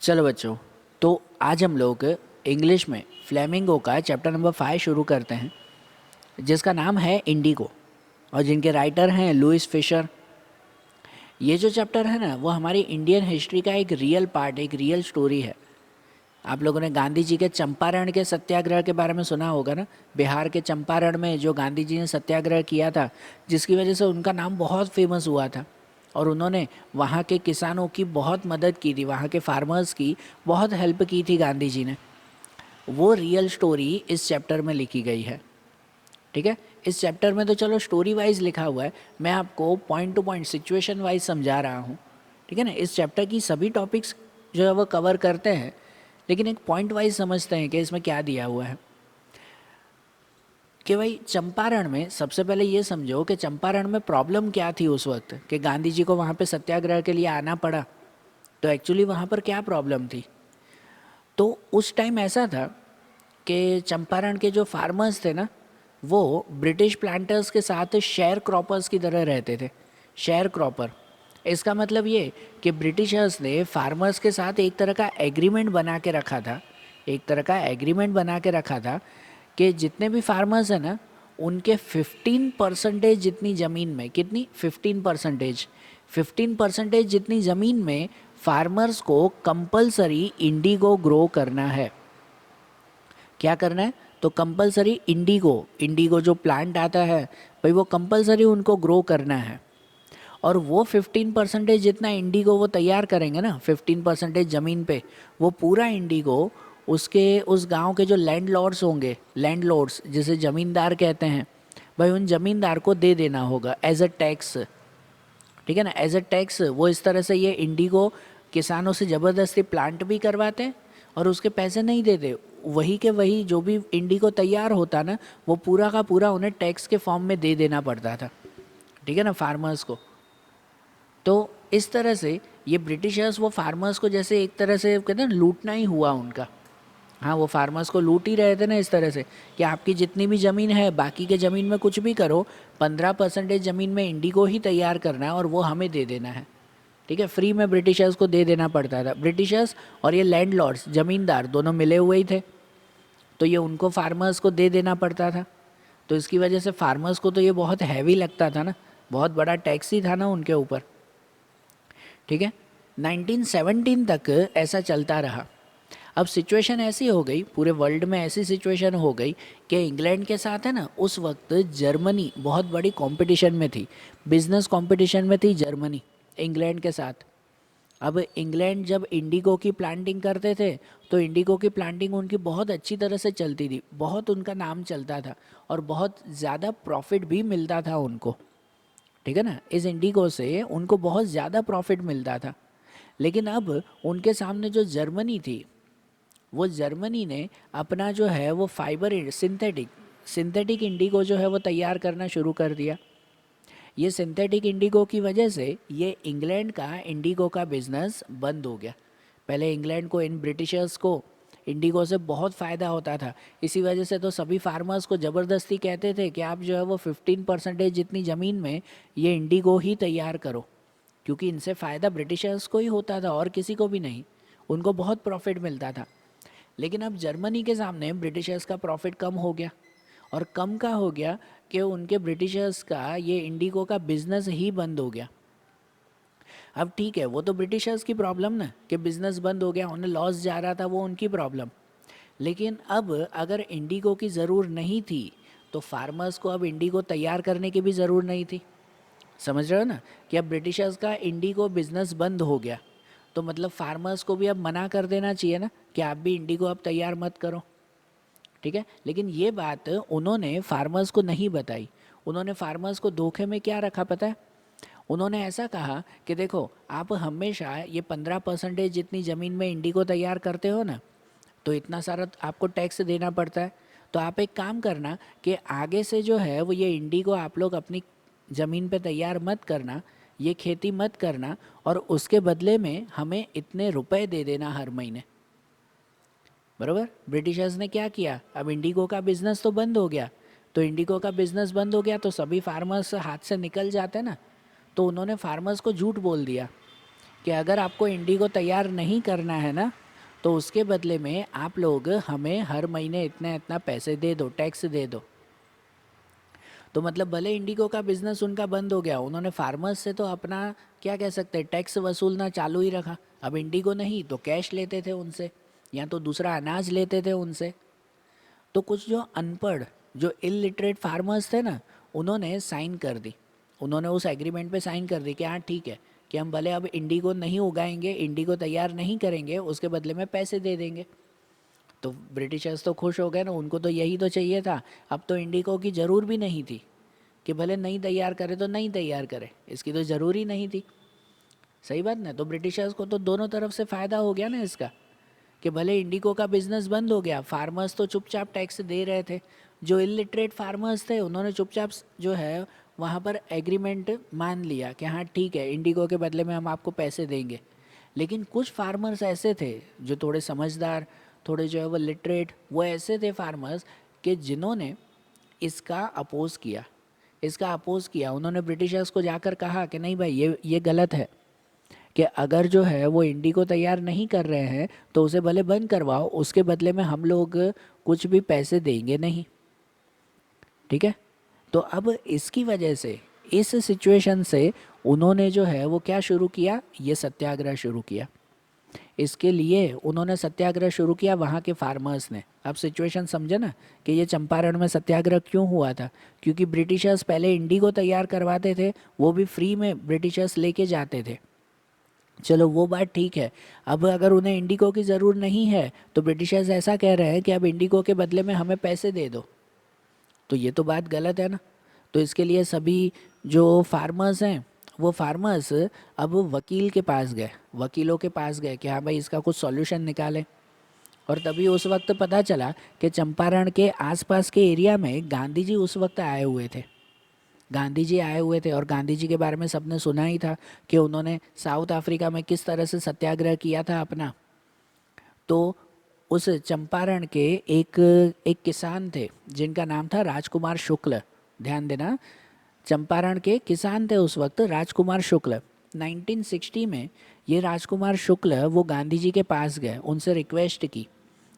चलो बच्चों, तो आज हम लोग इंग्लिश में फ्लेमिंगो का चैप्टर नंबर 5 शुरू करते हैं, जिसका नाम है इंडिगो, और जिनके राइटर हैं लुइस फिशर। ये जो चैप्टर है ना, वो हमारी इंडियन हिस्ट्री का एक रियल पार्ट, एक रियल स्टोरी है। आप लोगों ने गांधी जी के चंपारण के सत्याग्रह के बारे में सुना होगा ना। बिहार के चंपारण में जो गांधी जी ने सत्याग्रह किया था, जिसकी वजह से उनका नाम बहुत फेमस हुआ था, और उन्होंने वहाँ के किसानों की बहुत मदद की थी, वहाँ के फार्मर्स की बहुत हेल्प की थी गांधी जी ने। वो रियल स्टोरी इस चैप्टर में लिखी गई है। ठीक है, इस चैप्टर में तो चलो स्टोरी वाइज लिखा हुआ है, मैं आपको point two point situation wise समझा रहा हूँ। ठीक है ना, इस चैप्टर की सभी टॉपिक्स जो है वो कवर करते हैं, लेकिन एक पॉइंट वाइज समझते हैं कि इसमें क्या दिया हुआ है। कि भाई चंपारण में सबसे पहले ये समझो कि चंपारण में प्रॉब्लम क्या थी उस वक्त कि गांधी जी को वहाँ पे सत्याग्रह के लिए आना पड़ा। तो एक्चुअली वहाँ पर क्या प्रॉब्लम थी? तो उस टाइम ऐसा था कि चंपारण के जो फार्मर्स थे ना, वो ब्रिटिश प्लांटर्स के साथ शेयर क्रॉपर्स की तरह रहते थे। शेयर क्रॉपर, इसका मतलब ये कि ब्रिटिशर्स ने फार्मर्स के साथ एक तरह का एग्रीमेंट बना के रखा था, एक तरह का एग्रीमेंट बना के रखा था कि जितने भी फार्मर्स हैं ना, उनके 15% जितनी ज़मीन में, कितनी 15%, 15% जितनी ज़मीन में फार्मर्स को कंपलसरी इंडिगो ग्रो करना है। क्या करना है? तो कंपलसरी इंडिगो, इंडिगो जो प्लांट आता है भाई, वो कंपलसरी उनको ग्रो करना है। और वो 15% जितना इंडिगो वो तैयार करेंगे ना, 15% ज़मीन पे, वो पूरा इंडिगो उसके उस गांव के जो लैंड लॉर्ड्स होंगे, लैंड लॉर्ड्स जिसे ज़मींदार कहते हैं भाई, उन ज़मींदार को दे देना होगा एज अ टैक्स। ठीक है ना, एज अ टैक्स। वो इस तरह से ये इंडिगो किसानों से ज़बरदस्ती प्लांट भी करवाते हैं और उसके पैसे नहीं देते। वही के वही जो भी इंडिगो तैयार होता ना, वो पूरा का पूरा उन्हें टैक्स के फॉर्म में दे देना पड़ता था। ठीक है ना, फार्मर्स को। तो इस तरह से ये ब्रिटिशर्स वो फार्मर्स को जैसे एक तरह से कहते हैं ना, लूटना ही हुआ उनका। हाँ, वो फार्मर्स को लूट ही रहे थे ना इस तरह से कि आपकी जितनी भी ज़मीन है, बाकी के ज़मीन में कुछ भी करो, 15% ज़मीन में इंडिगो ही तैयार करना है और वो हमें दे देना है। ठीक है, फ्री में ब्रिटिशर्स को दे देना पड़ता था। ब्रिटिशर्स और ये लैंड लॉर्ड्स, ज़मींदार, दोनों मिले हुए ही थे, तो ये उनको फार्मर्स को दे देना पड़ता था। तो इसकी वजह से फार्मर्स को तो ये बहुत हैवी लगता था ना, बहुत बड़ा टैक्स ही था ना उनके ऊपर। ठीक है, 1917 तक ऐसा चलता रहा। अब सिचुएशन ऐसी हो गई, पूरे वर्ल्ड में ऐसी सिचुएशन हो गई कि इंग्लैंड के साथ है ना, उस वक्त जर्मनी बहुत बड़ी कंपटीशन में थी, बिजनेस कंपटीशन में थी जर्मनी इंग्लैंड के साथ। अब इंग्लैंड जब इंडिगो की प्लांटिंग करते थे, तो इंडिगो की प्लांटिंग उनकी बहुत अच्छी तरह से चलती थी, बहुत उनका नाम चलता था और बहुत ज़्यादा प्रॉफिट भी मिलता था उनको। ठीक है ना, इस इंडिगो से उनको बहुत ज़्यादा प्रॉफिट मिलता था। लेकिन अब उनके सामने जो जर्मनी थी, वो जर्मनी ने अपना जो है वो फाइबर सिंथेटिक सिंथेटिक इंडिगो जो है वो तैयार करना शुरू कर दिया। ये सिंथेटिक इंडिगो की वजह से ये इंग्लैंड का इंडिगो का बिजनेस बंद हो गया। पहले इंग्लैंड को, इन ब्रिटिशर्स को इंडिगो से बहुत फ़ायदा होता था। इसी वजह से तो सभी फार्मर्स को ज़बरदस्ती कहते थे कि आप जो है वो 15% जितनी ज़मीन में ये इंडिगो ही तैयार करो, क्योंकि इनसे फ़ायदा ब्रिटिशर्स को ही होता था और किसी को भी नहीं। उनको बहुत प्रॉफिट मिलता था। लेकिन अब जर्मनी के सामने ब्रिटिशर्स का प्रॉफिट कम हो गया, और कम का हो गया कि उनके ब्रिटिशर्स का ये इंडिगो का बिजनेस ही बंद हो गया। अब ठीक है, वो तो ब्रिटिशर्स की प्रॉब्लम ना कि बिजनेस बंद हो गया, उन्हें लॉस जा रहा था, वो उनकी प्रॉब्लम। लेकिन अब अगर इंडिगो की ज़रूर नहीं थी, तो फार्मर्स को अब इंडिगो तैयार करने की भी ज़रूर नहीं थी। समझ रहे हो ना कि अब ब्रिटिशर्स का इंडिगो बिजनेस बंद हो गया, तो मतलब फार्मर्स को भी अब मना कर देना चाहिए ना कि आप भी इंडिगो अब तैयार मत करो। ठीक है, लेकिन ये बात उन्होंने फार्मर्स को नहीं बताई। उन्होंने फार्मर्स को धोखे में क्या रखा पता है? उन्होंने ऐसा कहा कि देखो, आप हमेशा ये 15% जितनी ज़मीन में इंडिगो तैयार करते हो ना, तो इतना सारा आपको टैक्स देना पड़ता है। तो आप एक काम करना कि आगे से जो है वो ये इंडिगो आप लोग अपनी ज़मीन पे तैयार मत करना, ये खेती मत करना, और उसके बदले में हमें इतने रुपए दे देना हर महीने। बरोबर, ब्रिटिशर्स ने क्या किया? अब इंडिगो का बिजनेस तो बंद हो गया, तो इंडिगो का बिजनेस बंद हो गया तो सभी फार्मर्स हाथ से निकल जाते ना, तो उन्होंने फार्मर्स को झूठ बोल दिया कि अगर आपको इंडिगो तैयार नहीं करना है ना, तो उसके बदले में आप लोग हमें हर महीने इतना इतना पैसे दे दो, टैक्स दे दो। तो मतलब भले इंडिगो का बिजनेस उनका बंद हो गया, उन्होंने फार्मर्स से तो अपना क्या कह सकते हैं टैक्स वसूलना चालू ही रखा। अब इंडिगो नहीं तो कैश लेते थे उनसे, या तो दूसरा अनाज लेते थे उनसे। तो कुछ जो अनपढ़, जो इलिटरेट फार्मर्स थे ना, उन्होंने साइन कर दी, उन्होंने उस एग्रीमेंट पे साइन कर दी कि हाँ ठीक है, कि हम भले अब इंडिगो नहीं उगाएंगे, इंडिगो तैयार नहीं करेंगे, उसके बदले में पैसे दे देंगे। तो ब्रिटिशर्स तो खुश हो गए ना, उनको तो यही तो चाहिए था। अब तो इंडिगो की ज़रूर भी नहीं थी, कि भले नहीं तैयार करे तो नहीं तैयार करे, इसकी तो ज़रूरी नहीं थी। सही बात ना। तो ब्रिटिशर्स को तो दोनों तरफ से फ़ायदा हो गया ना इसका, कि भले इंडिगो का बिजनेस बंद हो गया, फार्मर्स तो चुपचाप टैक्स दे रहे थे, जो इलिटरेट फार्मर्स थे उन्होंने चुपचाप जो है वहाँ पर एग्रीमेंट मान लिया कि हाँ ठीक है, इंडिगो के बदले में हम आपको पैसे देंगे। लेकिन कुछ फार्मर्स ऐसे थे जो थोड़े समझदार, थोड़े जो है वो लिटरेट, वो ऐसे थे फार्मर्स कि जिन्होंने इसका अपोज़ किया, इसका अपोज़ किया। उन्होंने ब्रिटिशर्स को जाकर कहा कि नहीं भाई, ये गलत है, कि अगर जो है वो इंडिगो तैयार नहीं कर रहे हैं तो उसे भले बंद करवाओ, उसके बदले में हम लोग कुछ भी पैसे देंगे नहीं। ठीक है। तो अब इसकी वजह से, इस सिचुएशन से उन्होंने जो है वो क्या शुरू किया, ये सत्याग्रह शुरू किया। इसके लिए उन्होंने सत्याग्रह शुरू किया वहाँ के फार्मर्स ने। अब सिचुएशन समझे ना कि ये चंपारण में सत्याग्रह क्यों हुआ था, क्योंकि ब्रिटिशर्स पहले इंडिगो तैयार करवाते थे, वो भी फ्री में ब्रिटिशर्स लेके जाते थे। चलो वो बात ठीक है। अब अगर उन्हें इंडिगो की ज़रूर नहीं है तो ब्रिटिशर्स ऐसा कह रहे हैं कि अब इंडिगो के बदले में हमें पैसे दे दो, तो ये तो बात गलत है ना। तो इसके लिए सभी जो फार्मर्स हैं, वो फार्मर्स अब वकील के पास गए, वकीलों के पास गए कि हाँ भाई इसका कुछ सॉल्यूशन निकालें। और तभी उस वक्त पता चला कि चंपारण के आसपास के एरिया में गांधी जी उस वक्त आए हुए थे। गांधी जी आए हुए थे और गांधी जी के बारे में सबने सुना ही था कि उन्होंने साउथ अफ्रीका में किस तरह से सत्याग्रह किया था अपना। तो उस चंपारण के एक एक किसान थे जिनका नाम था राजकुमार शुक्ल। ध्यान देना, चंपारण के किसान थे उस वक्त राजकुमार शुक्ल। 1960 में ये राजकुमार शुक्ल वो गांधी जी के पास गए, उनसे रिक्वेस्ट की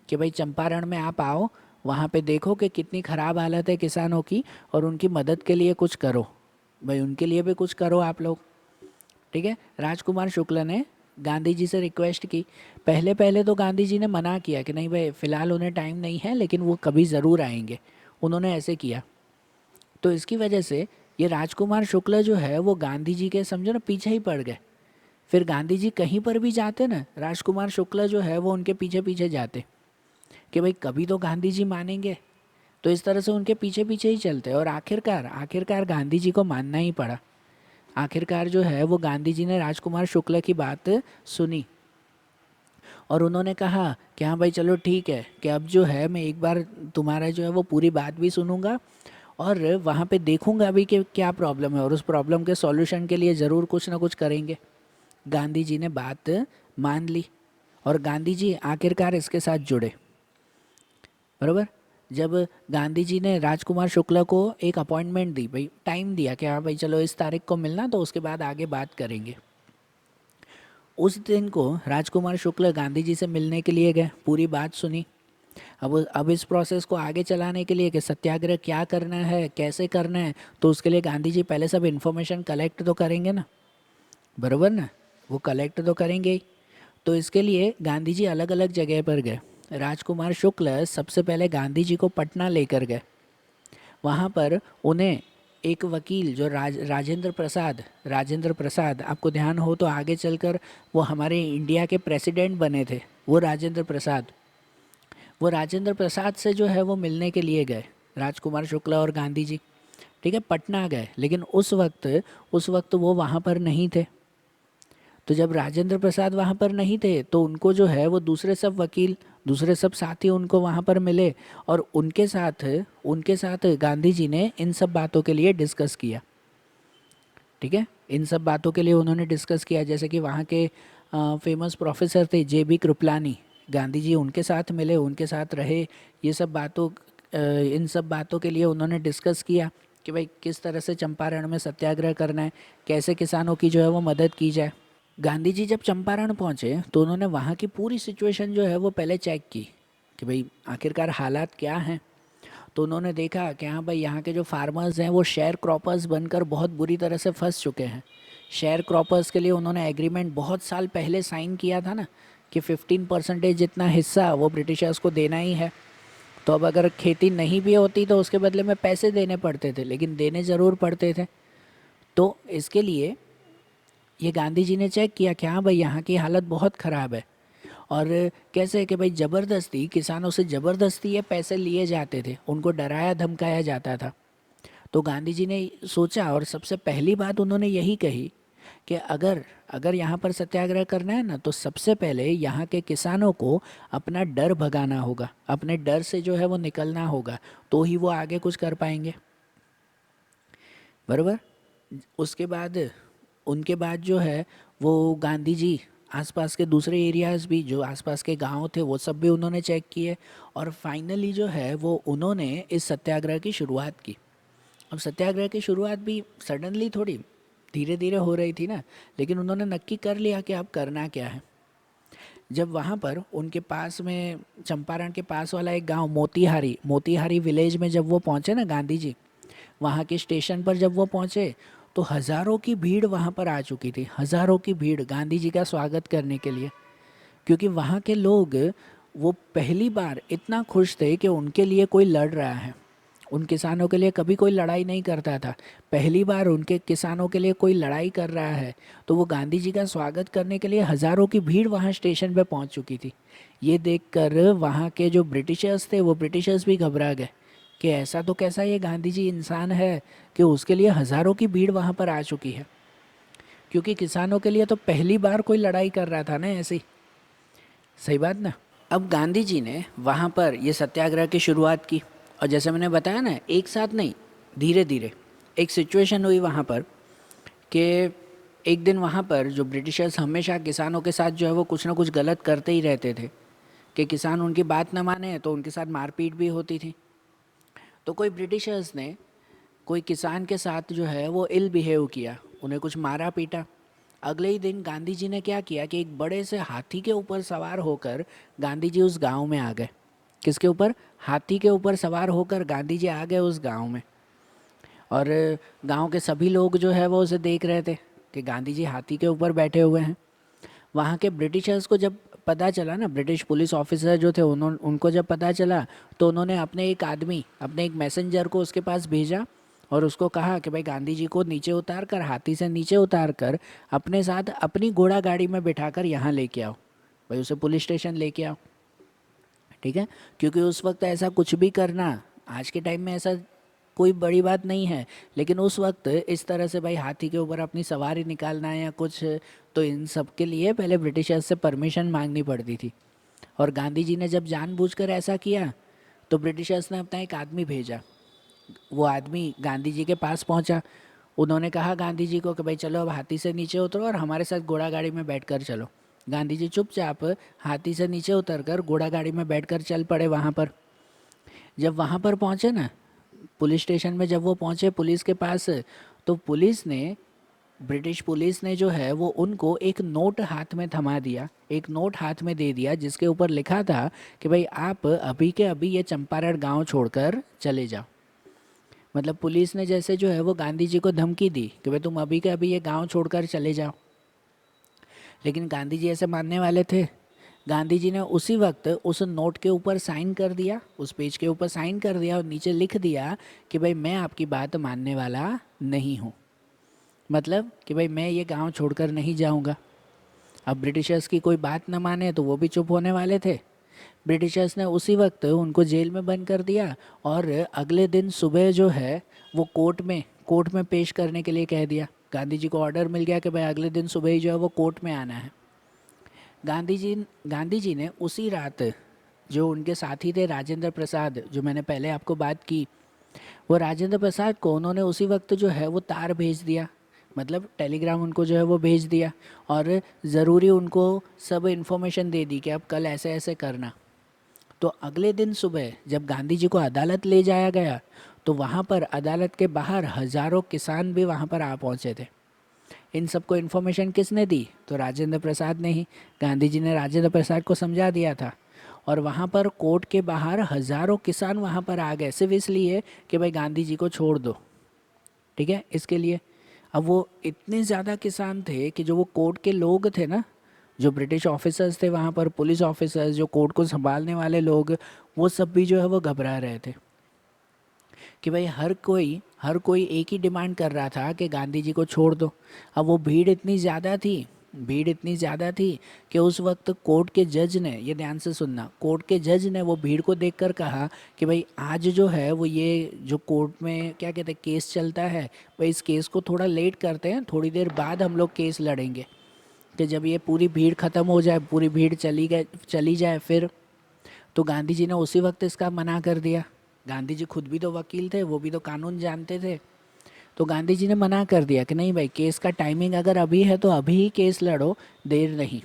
कि भाई चंपारण में आप आओ, वहाँ पे देखो कि कितनी ख़राब हालत है किसानों की, और उनकी मदद के लिए कुछ करो, भाई उनके लिए भी कुछ करो आप लोग। ठीक है। राजकुमार शुक्ल ने गांधी जी से रिक्वेस्ट की। पहले पहले तो गांधी जी ने मना किया कि नहीं भाई फ़िलहाल उन्हें टाइम नहीं है, लेकिन वो कभी ज़रूर आएंगे, उन्होंने ऐसे किया। तो इसकी वजह से ये राजकुमार शुक्ल जो है वो गांधी जी के समझो ना पीछे ही पड़ गए। फिर गांधी जी कहीं पर भी जाते ना, राजकुमार शुक्ल जो है वो उनके पीछे पीछे जाते कि भाई कभी तो गांधी जी मानेंगे। तो इस तरह से उनके पीछे पीछे ही चलते, और आखिरकार आखिरकार गांधी जी को मानना ही पड़ा। आखिरकार जो है वो गांधी जी ने राजकुमार शुक्ल की बात सुनी और उन्होंने कहा कि हाँ भाई चलो ठीक है, कि अब जो है मैं एक बार तुम्हारा जो है वो पूरी बात भी सुनूंगा और वहाँ पे देखूंगा भी कि क्या प्रॉब्लम है, और उस प्रॉब्लम के सॉल्यूशन के लिए ज़रूर कुछ ना कुछ करेंगे। गांधी जी ने बात मान ली और गांधी जी आखिरकार इसके साथ जुड़े। बराबर। जब गांधी जी ने राजकुमार शुक्ला को एक अपॉइंटमेंट दी, भाई टाइम दिया कि हाँ भाई चलो इस तारीख को मिलना, तो उसके बाद आगे बात करेंगे। उस दिन को राजकुमार शुक्ल गांधी जी से मिलने के लिए गए, पूरी बात सुनी। अब इस प्रोसेस को आगे चलाने के लिए कि सत्याग्रह क्या करना है, कैसे करना है, तो उसके लिए गांधी जी पहले सब इन्फॉर्मेशन कलेक्ट तो करेंगे ना, बराबर ना, वो कलेक्ट तो करेंगे ही। तो इसके लिए गांधी जी अलग अलग जगह पर गए। राजकुमार शुक्ल सबसे पहले गांधी जी को पटना लेकर गए। वहाँ पर उन्हें एक वकील जो राजेंद्र प्रसाद, आपको ध्यान हो तो आगे चलकर वो हमारे इंडिया के प्रेसिडेंट बने थे, वो राजेंद्र प्रसाद। वो राजेंद्र प्रसाद से जो है वो मिलने के लिए गए राजकुमार शुक्ला और गांधी जी। ठीक है, पटना गए, लेकिन उस वक्त वो वहाँ पर नहीं थे। तो जब राजेंद्र प्रसाद वहाँ पर नहीं थे तो उनको जो है वो दूसरे सब वकील, दूसरे सब साथी उनको वहाँ पर मिले, और उनके साथ गांधी जी ने इन सब बातों के लिए डिस्कस किया। ठीक है, इन सब बातों के लिए उन्होंने डिस्कस किया, जैसे कि वहाँ के फेमस प्रोफेसर थे JB कृपलानी, गांधी जी उनके साथ मिले, उनके साथ रहे। ये सब बातों इन सब बातों के लिए उन्होंने डिस्कस किया कि भाई किस तरह से चंपारण में सत्याग्रह करना है, कैसे किसानों की जो है वो मदद की जाए। गांधी जी जब चंपारण पहुंचे तो उन्होंने वहाँ की पूरी सिचुएशन जो है वो पहले चेक की कि भाई आखिरकार हालात क्या हैं। तो उन्होंने देखा कि हाँ भाई, यहाँ के जो फार्मर्स हैं वो शेयर क्रॉपर्स बनकर बहुत बुरी तरह से फंस चुके हैं। शेयर क्रॉपर्स के लिए उन्होंने एग्रीमेंट बहुत साल पहले साइन किया था ना, कि 15% जितना हिस्सा वो ब्रिटिशर्स को देना ही है। तो अब अगर खेती नहीं भी होती तो उसके बदले में पैसे देने पड़ते थे, लेकिन देने ज़रूर पड़ते थे। तो इसके लिए ये गांधी जी ने चेक किया कि हाँ भाई, यहाँ की हालत बहुत ख़राब है। और कैसे है कि भाई ज़बरदस्ती किसानों से ज़बरदस्ती ये पैसे लिए जाते थे, उनको डराया धमकाया जाता था। तो गांधी जी ने सोचा और सबसे पहली बात उन्होंने यही कही कि अगर अगर यहाँ पर सत्याग्रह करना है ना, तो सबसे पहले यहाँ के किसानों को अपना डर भगाना होगा, अपने डर से जो है वो निकलना होगा, तो ही वो आगे कुछ कर पाएंगे। बराबर। उसके बाद उनके बाद जो है वो गांधी जी आसपास के दूसरे एरियाज़ भी, जो आसपास के गांव थे, वो सब भी उन्होंने चेक किए। और फाइनली जो है वो उन्होंने इस सत्याग्रह की शुरुआत की। अब सत्याग्रह की शुरुआत भी सडनली थोड़ी, धीरे धीरे हो रही थी ना, लेकिन उन्होंने नक्की कर लिया कि अब करना क्या है। जब वहाँ पर उनके पास में चंपारण के पास वाला एक गांव मोतीहारी, मोतीहारी विलेज में जब वो पहुँचे ना गांधी जी, वहाँ के स्टेशन पर जब वो पहुँचे तो हज़ारों की भीड़ वहाँ पर आ चुकी थी, हज़ारों की भीड़ गांधी जी का स्वागत करने के लिए। क्योंकि वहाँ के लोग, वो पहली बार इतना खुश थे कि उनके लिए कोई लड़ रहा है। उन किसानों के लिए कभी कोई लड़ाई नहीं करता था, पहली बार उनके किसानों के लिए कोई लड़ाई कर रहा है। तो वो गांधी जी का स्वागत करने के लिए हज़ारों की भीड़ वहाँ स्टेशन पे पहुँच चुकी थी। ये देखकर वहाँ के जो ब्रिटिशर्स थे, वो ब्रिटिशर्स भी घबरा गए कि ऐसा तो कैसा ये गांधी जी इंसान है कि उसके लिए हज़ारों की भीड़ वहाँ पर आ चुकी है। क्योंकि किसानों के लिए तो पहली बार कोई लड़ाई कर रहा था ना ऐसी। सही बात ना। अब गांधी जी ने वहाँ पर ये सत्याग्रह की शुरुआत की, और जैसे मैंने बताया ना, एक साथ नहीं, धीरे धीरे। एक सिचुएशन हुई वहाँ पर कि एक दिन वहाँ पर जो ब्रिटिशर्स हमेशा किसानों के साथ जो है वो कुछ ना कुछ गलत करते ही रहते थे, कि किसान उनकी बात ना माने तो उनके साथ मारपीट भी होती थी। तो कोई ब्रिटिशर्स ने कोई किसान के साथ जो है वो इल बिहेव किया, उन्हें कुछ मारा पीटा। अगले ही दिन गांधी जी ने क्या किया कि एक बड़े से हाथी के ऊपर सवार होकर गांधी जी उस गांव में आ गए। किसके ऊपर? हाथी के ऊपर सवार होकर गांधी जी आ गए उस गांव में। और गांव के सभी लोग जो है वो उसे देख रहे थे कि गांधी जी हाथी के ऊपर बैठे हुए हैं। वहाँ के ब्रिटिशर्स को जब पता चला ना, ब्रिटिश पुलिस ऑफिसर जो थे, उन्होंने उनको जब पता चला तो उन्होंने अपने एक आदमी, अपने एक मैसेंजर को उसके पास भेजा और उसको कहा कि भाई गांधी जी को नीचे उतार कर, हाथी से नीचे उतार कर अपने साथ अपनी घोड़ा गाड़ी में बिठाकर यहाँ लेके आओ, भाई उसे पुलिस स्टेशन लेके आओ। ठीक है। क्योंकि उस वक्त ऐसा कुछ भी करना, आज के टाइम में ऐसा कोई बड़ी बात नहीं है, लेकिन उस वक्त इस तरह से भाई हाथी के ऊपर अपनी सवारी निकालना है या कुछ, तो इन सब के लिए पहले ब्रिटिशर्स से परमिशन मांगनी पड़ती थी। और गांधी जी ने जब जानबूझकर ऐसा किया तो ब्रिटिशर्स ने अपना एक आदमी भेजा। वो आदमी गांधी जी के पास पहुंचा। उन्होंने कहा गांधी जी को कि भाई चलो अब हाथी से नीचे उतरो और हमारे साथ घोड़ा गाड़ी में बैठकर चलो। गांधी जी चुपचाप हाथी से नीचे उतरकर घोड़ा गाड़ी में बैठकर चल पड़े वहाँ पर। जब वहाँ पर पहुँचे ना, पुलिस स्टेशन में जब वो पहुँचे पुलिस के पास, तो पुलिस ने, ब्रिटिश पुलिस ने जो है वो उनको एक नोट हाथ में थमा दिया, एक नोट हाथ में दे दिया जिसके ऊपर लिखा था कि भाई आप अभी के अभी ये चंपारण गांव छोड़कर चले जाओ। मतलब पुलिस ने जैसे जो है वो गांधी जी को धमकी दी कि भाई तुम अभी के अभी ये गांव छोड़कर चले जाओ, लेकिन गांधी जी ऐसे मानने वाले थे। गांधी जी ने उसी वक्त उस नोट के ऊपर साइन कर दिया, उस पेज के ऊपर साइन कर दिया और नीचे लिख दिया कि भाई मैं आपकी बात मानने वाला नहीं हूँ। मतलब कि भाई मैं ये गांव छोड़कर नहीं जाऊँगा। अब ब्रिटिशर्स की कोई बात न माने तो वो भी चुप होने वाले थे। ब्रिटिशर्स ने उसी वक्त उनको जेल में बंद कर दिया और अगले दिन सुबह जो है वो कोर्ट में पेश करने के लिए कह दिया। गांधी जी को ऑर्डर मिल गया कि भाई अगले दिन सुबह ही जो है वो कोर्ट में आना है। गांधी जी ने उसी रात, जो उनके साथी थे राजेंद्र प्रसाद, जो मैंने पहले आपको बात की, वो राजेंद्र प्रसाद को उन्होंने उसी वक्त जो है वो तार भेज दिया, मतलब टेलीग्राम उनको जो है वो भेज दिया और ज़रूरी उनको सब इन्फॉर्मेशन दे दी कि अब कल ऐसे ऐसे करना। तो अगले दिन सुबह जब गांधी जी को अदालत ले जाया गया तो वहाँ पर अदालत के बाहर हज़ारों किसान भी वहाँ पर आ पहुँचे थे। इन सबको इन्फॉर्मेशन किसने दी? तो राजेंद्र प्रसाद ने ही। गांधी जी ने राजेंद्र प्रसाद को समझा दिया था। और वहाँ पर कोर्ट के बाहर हजारों किसान वहाँ पर आ गए, सिर्फ इसलिए कि भाई गांधी जी को छोड़ दो, ठीक है, इसके लिए। अब वो इतने ज़्यादा किसान थे कि जो वो कोर्ट के लोग थे ना, जो ब्रिटिश ऑफिसर्स थे वहाँ पर, पुलिस ऑफिसर्स, जो कोर्ट को संभालने वाले लोग, वो सब भी जो है वो घबरा रहे थे कि भाई हर कोई एक ही डिमांड कर रहा था कि गांधी जी को छोड़ दो। अब वो भीड़ इतनी ज़्यादा थी कि उस वक्त कोर्ट के जज ने, ये ध्यान से सुनना, कोर्ट के जज ने वो भीड़ को देखकर कहा कि भाई आज जो है वो ये जो कोर्ट में क्या कहते हैं केस चलता है, भाई इस केस को थोड़ा लेट करते हैं, थोड़ी देर बाद हम लोग केस लड़ेंगे, कि जब ये पूरी भीड़ ख़त्म हो जाए, पूरी भीड़ चली जाए फिर। तो गांधी जी ने उसी वक्त इसका मना कर दिया। गांधी जी खुद भी तो वकील थे, वो भी तो कानून जानते थे। तो गांधी जी ने मना कर दिया कि नहीं भाई, केस का टाइमिंग अगर अभी है तो अभी ही केस लड़ो, देर नहीं।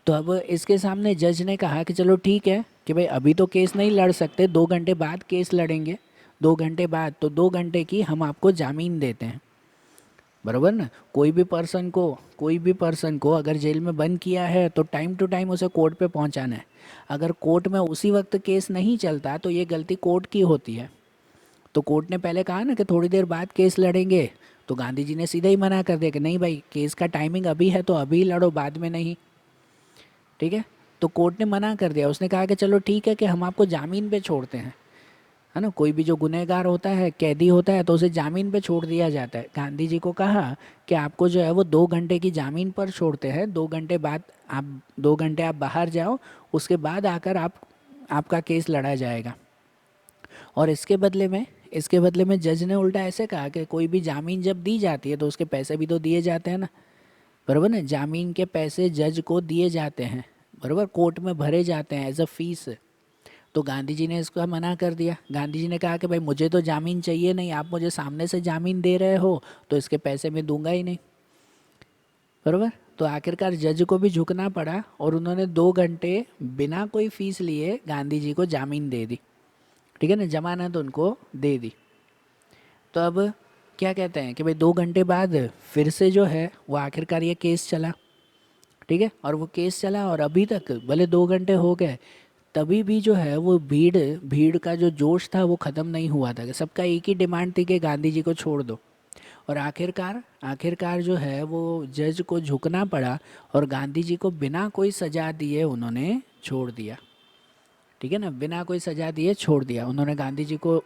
तो अब इसके सामने जज ने कहा कि चलो ठीक है कि भाई अभी तो केस नहीं लड़ सकते, 2 घंटे बाद केस लड़ेंगे, 2 घंटे बाद, तो 2 घंटे की हम आपको जामीन देते हैं, बराबर ना। कोई भी पर्सन को अगर जेल में बंद किया है तो टाइम टू टाइम उसे कोर्ट पे पहुंचाना है। अगर कोर्ट में उसी वक्त केस नहीं चलता तो ये गलती कोर्ट की होती है। तो कोर्ट ने पहले कहा ना कि थोड़ी देर बाद केस लड़ेंगे, तो गांधी जी ने सीधा ही मना कर दिया कि नहीं भाई, केस का टाइमिंग अभी है तो अभी लड़ो, बाद में नहीं, ठीक है। तो कोर्ट ने मना कर दिया, उसने कहा कि चलो ठीक है कि हम आपको जामीन पे छोड़ते हैं, है ना। कोई भी जो गुनहगार होता है, कैदी होता है, तो उसे जामीन पे छोड़ दिया जाता है। गांधी जी को कहा कि आपको जो है वो 2 घंटे की जामीन पर छोड़ते हैं, 2 घंटे बाद आप 2 घंटे आप बाहर जाओ, उसके बाद आकर आपका केस लड़ा जाएगा। और इसके बदले में जज ने उल्टा ऐसे कहा कि कोई भी जामीन जब दी जाती है तो उसके पैसे भी तो दिए जाते हैं ना, बराबर ना। जामीन के पैसे जज को दिए जाते हैं, बराबर, कोर्ट में भरे जाते हैं एज अ फीस। तो गांधी जी ने इसका मना कर दिया। गांधी जी ने कहा कि भाई मुझे तो जामीन चाहिए नहीं, आप मुझे सामने से जामीन दे रहे हो तो इसके पैसे मैं दूंगा ही नहीं, बराबर। तो आखिरकार जज को भी झुकना पड़ा और उन्होंने 2 घंटे बिना कोई फीस लिए गांधी जी को जामीन दे दी, ठीक है ना, जमानत उनको दे दी। तो अब क्या कहते हैं कि भाई 2 घंटे बाद फिर से जो है वो आखिरकार ये केस चला, ठीक है। और वो केस चला और अभी तक भले 2 घंटे हो गए, तभी भी जो है वो भीड़ भीड़ का जो जोश था वो ख़त्म नहीं हुआ था, कि सबका एक ही डिमांड थी कि गांधी जी को छोड़ दो। और आखिरकार जो है वो जज को झुकना पड़ा और गांधी जी को बिना कोई सज़ा दिए उन्होंने छोड़ दिया, ठीक है ना, बिना कोई सज़ा दिए छोड़ दिया उन्होंने गांधी जी को,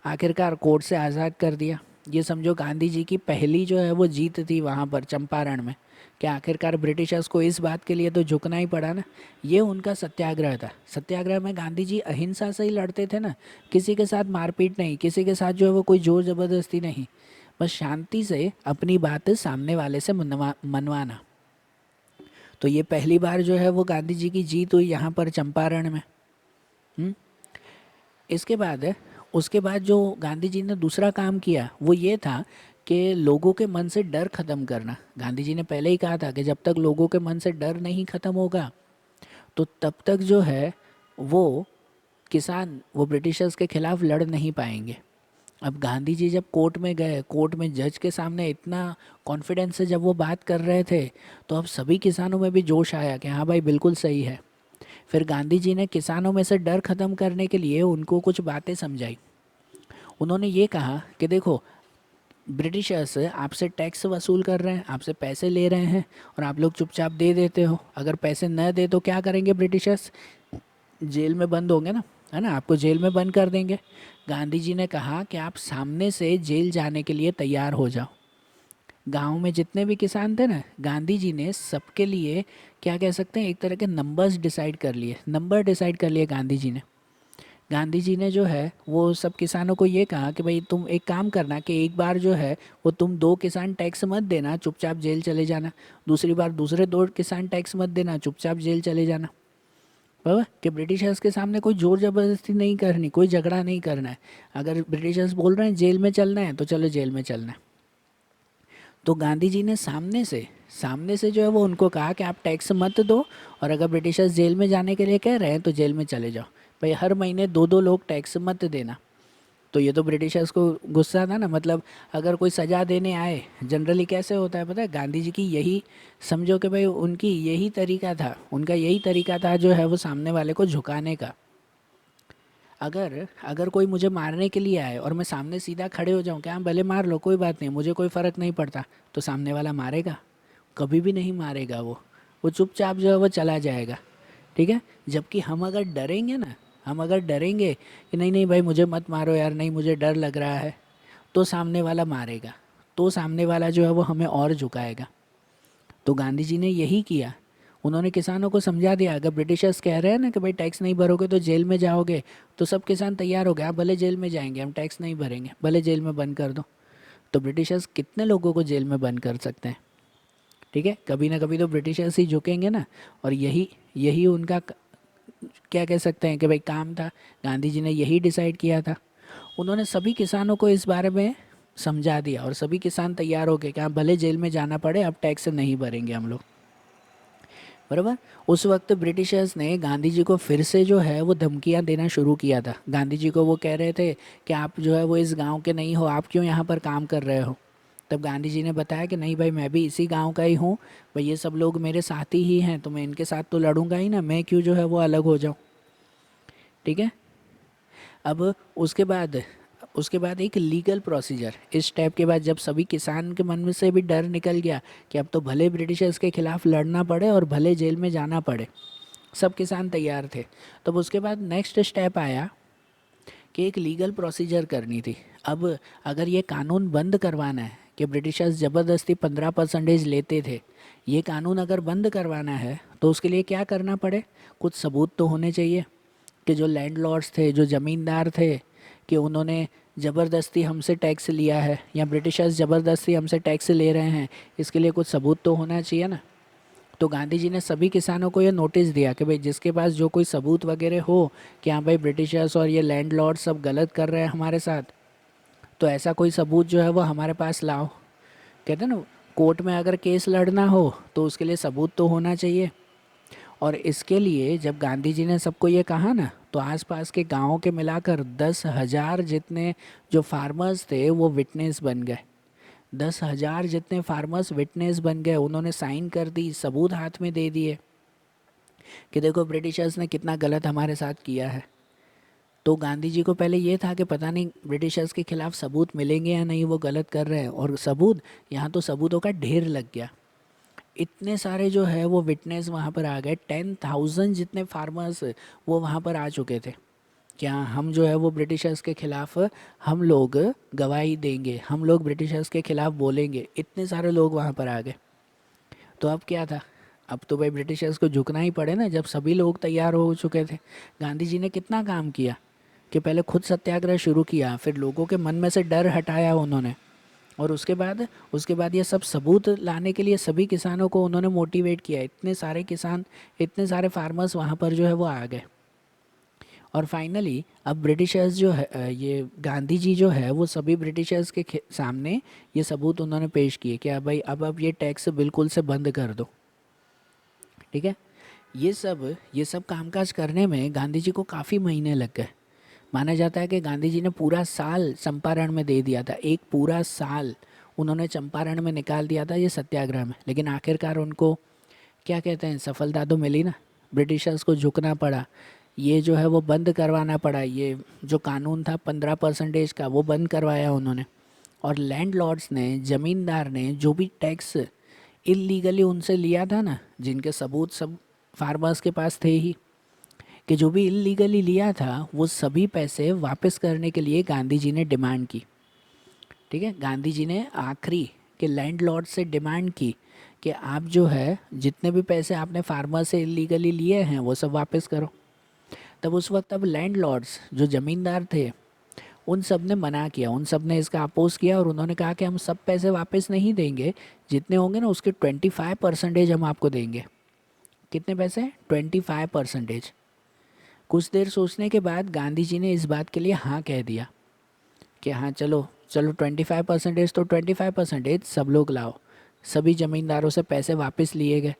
आखिरकार कोर्ट से आज़ाद कर दिया। ये समझो गांधी जी की पहली जो है वो जीत थी वहाँ पर चंपारण में, कि आखिरकार ब्रिटिशर्स को इस बात के लिए तो झुकना ही पड़ा ना। ये उनका सत्याग्रह था। सत्याग्रह में गांधी जी अहिंसा से ही लड़ते थे ना, किसी के साथ मारपीट नहीं, किसी के साथ जो है वो कोई जोर ज़बरदस्ती नहीं, बस शांति से अपनी बात सामने वाले से मनवाना। तो ये पहली बार जो है वो गांधी जी की जीत हुई यहाँ पर चंपारण में। हम्म। इसके बाद उसके बाद जो गांधी जी ने दूसरा काम किया वो ये था कि लोगों के मन से डर ख़त्म करना। गांधी जी ने पहले ही कहा था कि जब तक लोगों के मन से डर नहीं ख़त्म होगा तो तब तक जो है वो किसान वो ब्रिटिशर्स के खिलाफ लड़ नहीं पाएंगे। अब गांधी जी जब कोर्ट में गए, कोर्ट में जज के सामने इतना कॉन्फिडेंस से जब वो बात कर रहे थे, तो अब सभी किसानों में भी जोश आया कि हाँ भाई बिल्कुल सही है। फिर गांधी जी ने किसानों में से डर ख़त्म करने के लिए उनको कुछ बातें समझाई। उन्होंने ये कहा कि देखो, ब्रिटिशर्स आपसे टैक्स वसूल कर रहे हैं, आपसे पैसे ले रहे हैं और आप लोग चुपचाप दे देते हो। अगर पैसे न दे तो क्या करेंगे ब्रिटिशर्स? जेल में बंद होंगे ना, है ना, आपको जेल में बंद कर देंगे। गांधी जी ने कहा कि आप सामने से जेल जाने के लिए तैयार हो जाओ। गांव में जितने भी किसान थे ना, गांधी जी ने सबके लिए क्या कह सकते हैं, एक तरह के नंबर डिसाइड कर लिए गांधी जी ने जो है वो सब किसानों को ये कहा कि भाई तुम एक काम करना कि एक बार जो है वो तुम 2 किसान टैक्स मत देना, चुपचाप जेल चले जाना। दूसरी बार दूसरे 2 किसान टैक्स मत देना, चुपचाप जेल चले जाना। बराबर, कि ब्रिटिशर्स के सामने कोई जोर ज़बरदस्ती नहीं करनी, कोई झगड़ा नहीं करना है। अगर ब्रिटिशर्स बोल रहे हैं जेल में चलना है तो चलो जेल में चलना है। तो गांधी जी ने सामने से जो है वो उनको कहा कि आप टैक्स मत दो, और अगर ब्रिटिशर्स जेल में जाने के लिए कह रहे हैं तो जेल में चले जाओ। भाई हर महीने 2-2 लोग टैक्स मत देना। तो ये तो ब्रिटिशर्स को गुस्सा था ना। मतलब अगर कोई सज़ा देने आए, जनरली कैसे होता है पता है, गांधी जी की यही समझो कि भाई उनकी यही तरीका था, उनका यही तरीका था जो है वो सामने वाले को झुकाने का। अगर अगर कोई मुझे मारने के लिए आए और मैं सामने सीधा खड़े हो जाऊं, क्या भले मार लो कोई बात नहीं, मुझे कोई फ़र्क नहीं पड़ता, तो सामने वाला मारेगा? कभी भी नहीं मारेगा। वो चुपचाप जो है वो चला जाएगा। ठीक है। जबकि हम अगर डरेंगे ना, हम अगर डरेंगे कि नहीं नहीं भाई मुझे मत मारो यार, नहीं मुझे डर लग रहा है, तो सामने वाला मारेगा, तो सामने वाला जो है वो हमें और झुकाएगा। तो गांधी जी ने यही किया। उन्होंने किसानों को समझा दिया, अगर ब्रिटिशर्स कह रहे हैं ना कि भाई टैक्स नहीं भरोगे तो जेल में जाओगे, तो सब किसान तैयार हो गए, आप भले जेल में जाएंगे, हम टैक्स नहीं भरेंगे, भले जेल में बंद कर दो। तो ब्रिटिशर्स कितने लोगों को जेल में बंद कर सकते हैं? ठीक है, कभी ना कभी तो ब्रिटिशर्स ही झुकेंगे ना। और यही यही उनका क्या कह सकते हैं कि भाई काम था। गांधी जी ने यही डिसाइड किया था। उन्होंने सभी किसानों को इस बारे में समझा दिया और सभी किसान तैयार हो गए कि आप भले जेल में जाना पड़े, अब टैक्स नहीं भरेंगे हम लोग। बराबर। उस वक्त ब्रिटिशर्स ने गांधी जी को फिर से जो है वो धमकियां देना शुरू किया था। गांधी जी को वो कह रहे थे कि आप जो है वो इस गांव के नहीं हो, आप क्यों यहाँ पर काम कर रहे हो? तब गांधी जी ने बताया कि नहीं भाई, मैं भी इसी गांव का ही हूँ भाई, ये सब लोग मेरे साथी ही हैं, तो मैं इनके साथ तो लड़ूंगा ही ना, मैं क्यों जो है वो अलग हो जाऊँ। ठीक है। अब उसके बाद एक लीगल प्रोसीजर, इस स्टेप के बाद जब सभी किसान के मन में से भी डर निकल गया कि अब तो भले ब्रिटिशर्स के खिलाफ लड़ना पड़े और भले जेल में जाना पड़े, सब किसान तैयार थे। तब उसके बाद नेक्स्ट स्टेप आया कि एक लीगल प्रोसीजर करनी थी। अब अगर ये कानून बंद करवाना है कि ब्रिटिशर्स ज़बरदस्ती 15% लेते थे, ये कानून अगर बंद करवाना है तो उसके लिए क्या करना पड़े? कुछ सबूत तो होने चाहिए कि जो लैंडलॉर्ड्स थे, जो ज़मींदार थे, कि उन्होंने ज़बरदस्ती हमसे टैक्स लिया है या ब्रिटिशर्स ज़बरदस्ती हमसे टैक्स ले रहे हैं, इसके लिए कुछ सबूत तो होना चाहिए ना। तो गांधी जी ने सभी किसानों को ये नोटिस दिया कि भाई जिसके पास जो कोई सबूत वगैरह हो कि हाँ भाई ब्रिटिशर्स और ये लैंडलॉर्ड सब गलत कर रहे हैं हमारे साथ, तो ऐसा कोई सबूत जो है वो हमारे पास लाओ। कहते हैं ना, कोर्ट में अगर केस लड़ना हो तो उसके लिए सबूत तो होना चाहिए। और इसके लिए जब गांधी जी ने सबको ये कहा ना, तो आसपास के गांवों के मिलाकर 10,000 जितने जो फार्मर्स थे वो विटनेस बन गए। 10,000 जितने फार्मर्स विटनेस बन गए, उन्होंने साइन कर दी, सबूत हाथ में दे दिए कि देखो ब्रिटिशर्स ने कितना गलत हमारे साथ किया है। तो गांधी जी को पहले ये था कि पता नहीं ब्रिटिशर्स के खिलाफ सबूत मिलेंगे या नहीं, वो गलत कर रहे हैं, और सबूत, यहाँ तो सबूतों का ढेर लग गया। इतने सारे जो है वो विटनेस वहाँ पर आ गए, 10,000 जितने फार्मर्स वो वहाँ पर आ चुके थे। क्या हम जो है वो ब्रिटिशर्स के खिलाफ हम लोग गवाही देंगे, हम लोग ब्रिटिशर्स के खिलाफ बोलेंगे, इतने सारे लोग वहाँ पर आ गए। तो अब क्या था? अब तो भाई ब्रिटिशर्स को झुकना ही पड़े ना, जब सभी लोग तैयार हो चुके थे। गांधी जी ने कितना काम किया कि पहले खुद सत्याग्रह शुरू किया, फिर लोगों के मन में से डर हटाया उन्होंने, और उसके बाद ये सब सबूत लाने के लिए सभी किसानों को उन्होंने मोटिवेट किया। इतने सारे किसान, इतने सारे फार्मर्स वहाँ पर जो है वो आ गए। और फाइनली अब ब्रिटिशर्स जो है ये गांधी जी जो है वो सभी ब्रिटिशर्स के सामने ये सबूत उन्होंने पेश किए कि अब भाई अब ये टैक्स बिल्कुल से बंद कर दो। ठीक है। ये सब कामकाज करने में गांधी जी को काफ़ी महीने लग गए। माना जाता है कि गांधी जी ने पूरा साल चंपारण में दे दिया था, एक पूरा साल उन्होंने चंपारण में निकाल दिया था ये सत्याग्रह में। लेकिन आखिरकार उनको क्या कहते हैं, सफलता तो मिली ना। ब्रिटिशर्स को झुकना पड़ा, ये जो है वो बंद करवाना पड़ा, ये जो कानून था 15% का वो बंद करवाया उन्होंने। और लैंडलॉर्ड्स ने, ज़मींदार ने जो भी टैक्स इलीगली उनसे लिया था ना, जिनके सबूत सब फार्मर्स के पास थे ही, कि जो भी इलीगली लिया था वो सभी पैसे वापस करने के लिए गांधी जी ने डिमांड की। ठीक है। गांधी जी ने आखिरी के लैंडलॉर्ड से डिमांड की कि आप जो है जितने भी पैसे आपने फार्मर से इलीगली लिए हैं वो सब वापस करो। तब उस वक्त अब लैंडलॉर्ड्स जो ज़मींदार थे, उन सब ने मना किया, उन सब ने इसका अपोज किया, और उन्होंने कहा कि हम सब पैसे वापस नहीं देंगे, जितने होंगे ना उसके 25% हम आपको देंगे। कितने पैसे? 25%। कुछ देर सोचने के बाद गांधी जी ने इस बात के लिए हाँ कह दिया कि हाँ चलो चलो 25%, तो 25% सब लोग लाओ। सभी ज़मींदारों से पैसे वापस लिए गए।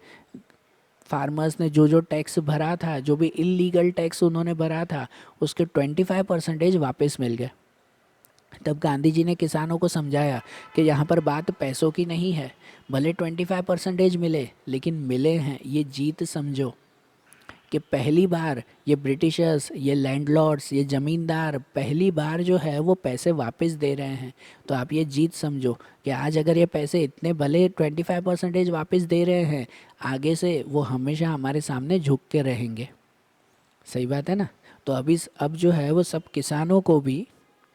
फार्मर्स ने जो जो टैक्स भरा था, जो भी इलीगल टैक्स उन्होंने भरा था, उसके 25% वापस मिल गए। तब गांधी जी ने किसानों को समझाया कि यहाँ पर बात पैसों की नहीं है, भले 25% मिले लेकिन मिले हैं, ये जीत समझो। कि पहली बार ये ब्रिटिशर्स, ये लैंडलॉर्ड्स, ये ज़मींदार पहली बार जो है वो पैसे वापस दे रहे हैं। तो आप ये जीत समझो कि आज अगर ये पैसे इतने भले 25% वापस दे रहे हैं, आगे से वो हमेशा हमारे सामने झुक के रहेंगे। सही बात है ना। तो अब जो है वो सब किसानों को भी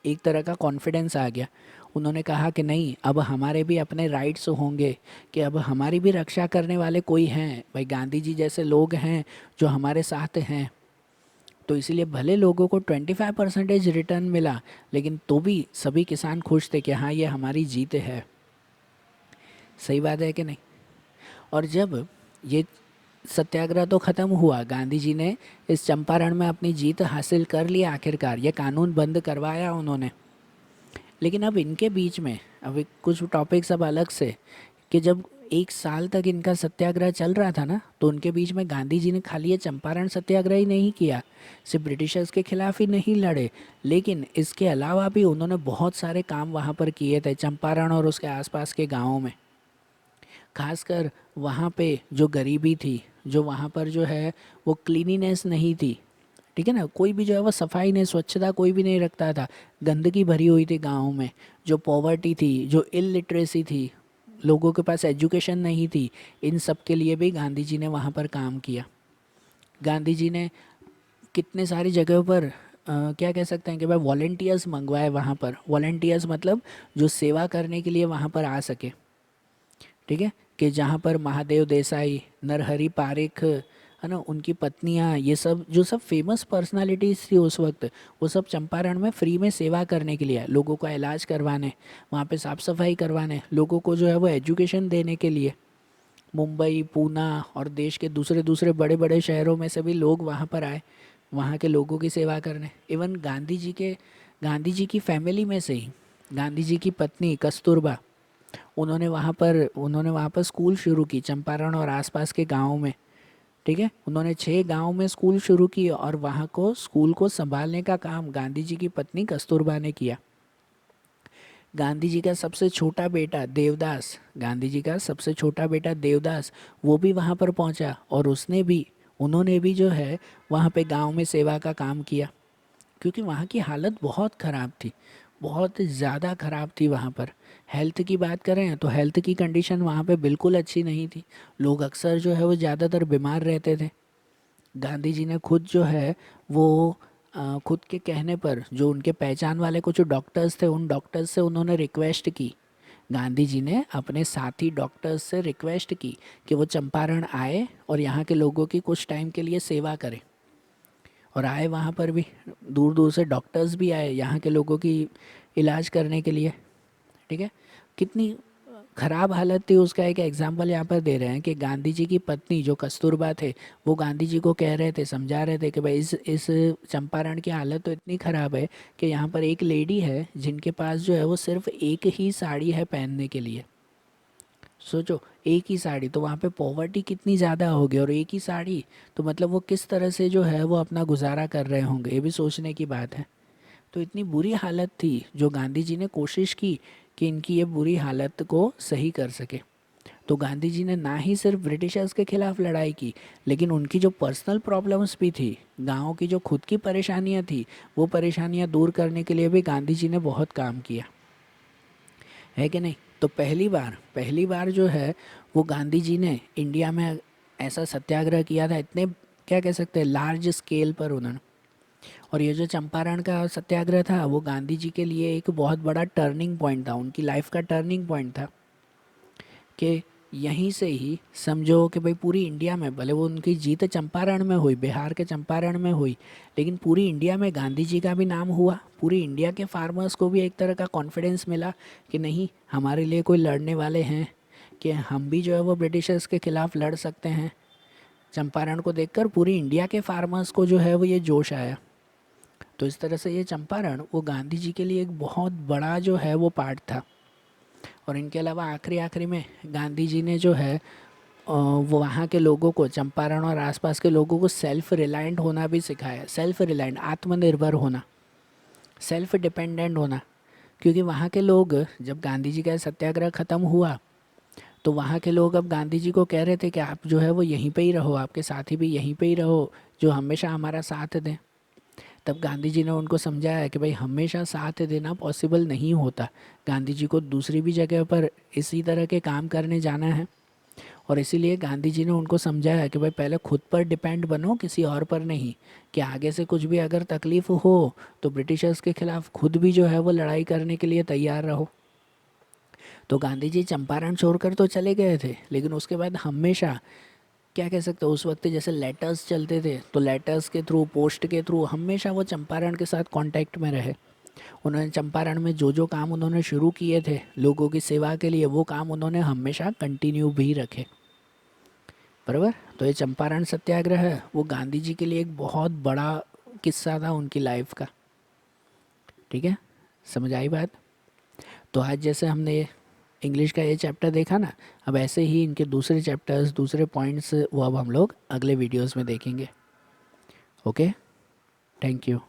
एक तरह का कॉन्फिडेंस आ गया। उन्होंने कहा कि नहीं, अब हमारे भी अपने राइट्स होंगे, कि अब हमारी भी रक्षा करने वाले कोई हैं, भाई गांधी जी जैसे लोग हैं जो हमारे साथ हैं। तो इसलिए भले लोगों को 25% रिटर्न मिला, लेकिन तो भी सभी किसान खुश थे कि हाँ ये हमारी जीत है। सही बात है कि नहीं। और जब ये सत्याग्रह तो ख़त्म हुआ, गांधी जी ने इस चंपारण में अपनी जीत हासिल कर ली आखिरकार, ये कानून बंद करवाया उन्होंने। लेकिन अब इनके बीच में अब कुछ टॉपिक्स अब अलग से, कि जब 1 साल तक इनका सत्याग्रह चल रहा था ना, तो उनके बीच में गांधी जी ने खाली ये चंपारण सत्याग्रह ही नहीं किया, सिर्फ ब्रिटिशर्स के खिलाफ ही नहीं लड़े, लेकिन इसके अलावा भी उन्होंने बहुत सारे काम वहाँ पर किए थे चंपारण और उसके आसपास के गाँवों में। खासकर वहाँ पे जो गरीबी थी, जो वहाँ पर जो है वो क्लीनिनेस नहीं थी, ठीक है ना, कोई भी जो है वो सफाई नहीं, स्वच्छता कोई भी नहीं रखता था, गंदगी भरी हुई थी गाँव में, जो पॉवर्टी थी, जो इलिटरेसी थी, लोगों के पास एजुकेशन नहीं थी, इन सब के लिए भी गांधी जी ने वहाँ पर काम किया। गांधी जी ने कितने सारी जगहों पर क्या कह सकते हैं कि भाई वॉलेंटियर्स मंगवाए वहाँ पर। वॉलेंटियर्स मतलब जो सेवा करने के लिए वहाँ पर आ सके, ठीक है, कि जहाँ पर महादेव देसाई, नरहरि पारिक, है ना, उनकी पत्नियाँ, ये सब जो सब फेमस पर्सनालिटीज़ थी उस वक्त, वो सब चंपारण में फ्री में सेवा करने के लिए आए, लोगों का इलाज करवाने, वहाँ पे साफ़ सफाई करवाने, लोगों को जो है वो एजुकेशन देने के लिए। मुंबई, पूना और देश के दूसरे दूसरे बड़े बड़े शहरों में से भी लोग वहाँ पर आए, वहाँ के लोगों की सेवा करने। इवन गांधी जी की फैमिली में से ही गांधी जी की पत्नी कस्तूरबा, उन्होंने वहाँ पर स्कूल शुरू की चंपारण और आसपास के गाँव में, ठीक है। उन्होंने 6 गांव में स्कूल शुरू की और वहाँ को स्कूल को संभालने का काम गांधी जी की पत्नी कस्तूरबा ने किया। गांधी जी का सबसे छोटा बेटा देवदास, गांधी जी का सबसे छोटा बेटा देवदास, वो भी वहाँ पर पहुँचा और उन्होंने भी जो है वहाँ पे गांव में सेवा का काम किया, क्योंकि वहाँ की हालत बहुत ख़राब थी, बहुत ज़्यादा ख़राब थी वहाँ पर। हेल्थ की बात करें तो हेल्थ की कंडीशन वहाँ पे बिल्कुल अच्छी नहीं थी, लोग अक्सर जो है वो ज़्यादातर बीमार रहते थे। गांधी जी ने खुद जो है वो खुद के कहने पर जो उनके पहचान वाले कुछ डॉक्टर्स थे, उन डॉक्टर्स से उन्होंने रिक्वेस्ट की, गांधी जी ने अपने साथी डॉक्टर्स से रिक्वेस्ट की कि वो चंपारण आए और यहाँ के लोगों की कुछ टाइम के लिए सेवा करें। और आए, वहाँ पर भी दूर दूर से डॉक्टर्स भी आए यहाँ के लोगों की इलाज करने के लिए, ठीक है। कितनी खराब हालत थी उसका एक एग्जाम्पल यहाँ पर दे रहे हैं कि गांधी जी की पत्नी जो कस्तूरबा थे, वो गांधी जी को कह रहे थे, समझा रहे थे कि भाई इस चंपारण की हालत तो इतनी ख़राब है कि यहाँ पर एक लेडी है जिनके पास जो है वो सिर्फ एक ही साड़ी है पहनने के लिए। सोचो, एक ही साड़ी, तो वहाँ पे पॉवर्टी कितनी ज़्यादा होगी, और एक ही साड़ी, तो मतलब वो किस तरह से जो है वो अपना गुजारा कर रहे होंगे, ये भी सोचने की बात है। तो इतनी बुरी हालत थी, जो गांधी जी ने कोशिश की कि इनकी ये बुरी हालत को सही कर सके। तो गांधी जी ने ना ही सिर्फ ब्रिटिशर्स के खिलाफ लड़ाई की, लेकिन उनकी जो पर्सनल प्रॉब्लम्स भी थी, गाँव की जो खुद की परेशानियाँ थी, वो परेशानियाँ दूर करने के लिए भी गांधी जी ने बहुत काम किया, है कि नहीं। तो पहली बार जो है वो गांधी जी ने इंडिया में ऐसा सत्याग्रह किया था, इतने क्या कह सकते हैं लार्ज स्केल पर उन्होंने। और ये जो चंपारण का सत्याग्रह था वो गांधी जी के लिए एक बहुत बड़ा टर्निंग पॉइंट था, उनकी लाइफ का टर्निंग पॉइंट था, कि यहीं से ही समझो कि भाई पूरी इंडिया में, भले वो उनकी जीत चंपारण में हुई, बिहार के चंपारण में हुई, लेकिन पूरी इंडिया में गांधी जी का भी नाम हुआ। पूरी इंडिया के फार्मर्स को भी एक तरह का कॉन्फिडेंस मिला कि नहीं, हमारे लिए कोई लड़ने वाले हैं, कि हम भी जो है वो ब्रिटिशर्स के खिलाफ लड़ सकते हैं। चंपारण को देखकर पूरी इंडिया के फार्मर्स को जो है वो ये जोश आया। तो इस तरह से ये चंपारण वो गांधी जी के लिए एक बहुत बड़ा जो है वो पार्ट था। और इनके अलावा आखिरी आखिरी में गांधी जी ने जो है वो वहाँ के लोगों को, चंपारण और आसपास के लोगों को सेल्फ रिलायंट होना भी सिखाया। सेल्फ रिलायंट, आत्मनिर्भर होना, सेल्फ डिपेंडेंट होना, क्योंकि वहाँ के लोग, जब गांधी जी का सत्याग्रह ख़त्म हुआ तो वहाँ के लोग अब गांधी जी को कह रहे थे कि आप जो है वो यहीं पे ही रहो, आपके साथी भी यहीं पे ही रहो जो हमेशा हमारा साथ दें। तब गांधी जी ने उनको समझाया कि भाई हमेशा साथ देना पॉसिबल नहीं होता, गांधी जी को दूसरी भी जगह पर इसी तरह के काम करने जाना है। और इसीलिए गांधी जी ने उनको समझाया कि भाई पहले खुद पर डिपेंड बनो, किसी और पर नहीं, कि आगे से कुछ भी अगर तकलीफ़ हो तो ब्रिटिशर्स के खिलाफ खुद भी जो है वो लड़ाई करने के लिए तैयार रहो। तो गांधी जी चंपारण छोड़कर तो चले गए थे, लेकिन उसके बाद हमेशा, क्या कह सकते हो, उस वक्त जैसे लेटर्स चलते थे तो लेटर्स के थ्रू, पोस्ट के थ्रू हमेशा वो चंपारण के साथ कांटेक्ट में रहे। उन्होंने चंपारण में जो जो काम उन्होंने शुरू किए थे लोगों की सेवा के लिए, वो काम उन्होंने हमेशा कंटिन्यू भी रखे। बराबर। तो ये चंपारण सत्याग्रह है वो गांधी जी के लिए एक बहुत बड़ा किस्सा था उनकी लाइफ का। ठीक है, समझ आई बात। तो आज जैसे हमने इंग्लिश का ये चैप्टर देखा ना, अब ऐसे ही इनके दूसरे चैप्टर्स, दूसरे पॉइंट्स वो अब हम लोग अगले वीडियोस में देखेंगे। Okay, thank you.